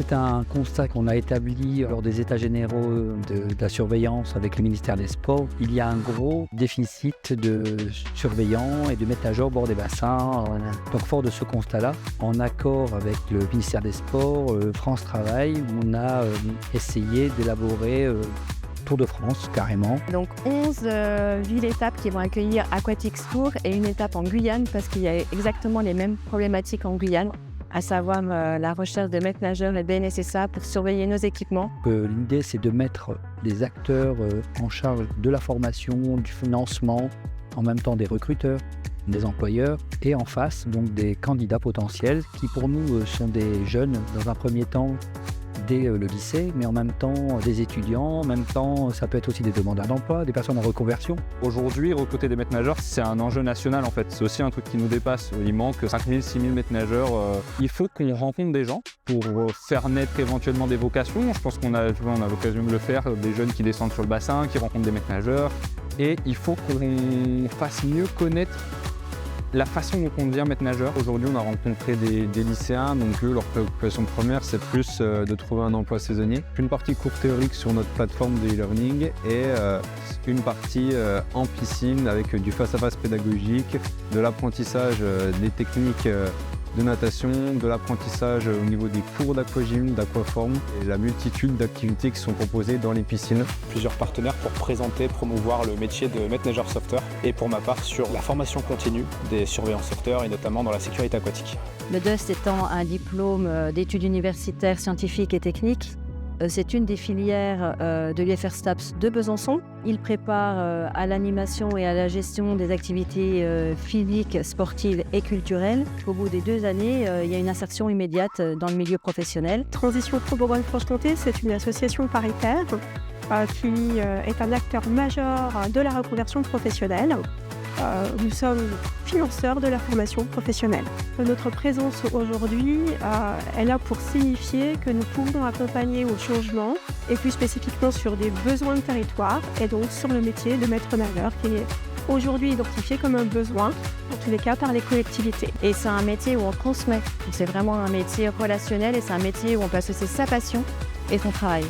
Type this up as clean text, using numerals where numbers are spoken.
C'est un constat qu'on a établi lors des états généraux de la surveillance avec le ministère des Sports. Il y a un gros déficit de surveillants et de ménageurs au bord des bassins. Donc fort de ce constat-là, en accord avec le ministère des Sports, France Travail, on a essayé d'élaborer Tour de France, carrément. Donc 11 villes-étapes qui vont accueillir Aquatics Tour et une étape en Guyane parce qu'il y a exactement les mêmes problématiques en Guyane, à savoir la recherche de maîtres nageurs et BNSSA pour surveiller nos équipements. L'idée, c'est de mettre des acteurs en charge de la formation, du financement, en même temps des recruteurs, des employeurs et en face, donc des candidats potentiels qui pour nous sont des jeunes dans un premier temps dès le lycée, mais en même temps des étudiants, en même temps ça peut être aussi des demandeurs d'emploi, des personnes en reconversion. Aujourd'hui, recruter des maîtres nageurs, c'est un enjeu national en fait. C'est aussi un truc qui nous dépasse. Il manque 5000, 6000 maîtres nageurs. Il faut qu'on rencontre des gens pour faire naître éventuellement des vocations. Je pense qu'on a l'occasion de le faire, des jeunes qui descendent sur le bassin, qui rencontrent des maîtres nageurs. Et il faut qu'on fasse mieux connaître la façon dont on devient maître nageur. Aujourd'hui, on a rencontré des lycéens, donc eux, leur préoccupation première, c'est plus de trouver un emploi saisonnier. Une partie cours théorique sur notre plateforme de e-learning et une partie en piscine avec du face-à-face pédagogique, de l'apprentissage des techniques de natation, de l'apprentissage au niveau des cours d'aquagym, d'aquaforme et la multitude d'activités qui sont proposées dans les piscines. Plusieurs partenaires pour présenter, promouvoir le métier de maître nageur sauveteur et pour ma part sur la formation continue des surveillants sauveteurs et notamment dans la sécurité aquatique. Le DUST étant un diplôme d'études universitaires, scientifiques et techniques, c'est une des filières de l'UFR STAPS de Besançon. Il prépare à l'animation et à la gestion des activités physiques, sportives et culturelles. Au bout des 2 années, il y a une insertion immédiate dans le milieu professionnel. Transition Pro Bourgogne-Franche-Comté, c'est une association paritaire qui est un acteur majeur de la reconversion professionnelle. Nous sommes financeurs de la formation professionnelle. Notre présence aujourd'hui est là pour signifier que nous pouvons accompagner au changement et plus spécifiquement sur des besoins de territoire et donc sur le métier de maître nageur qui est aujourd'hui identifié comme un besoin, en tous les cas par les collectivités. Et c'est un métier où on transmet. C'est vraiment un métier relationnel et c'est un métier où on peut associer sa passion et son travail.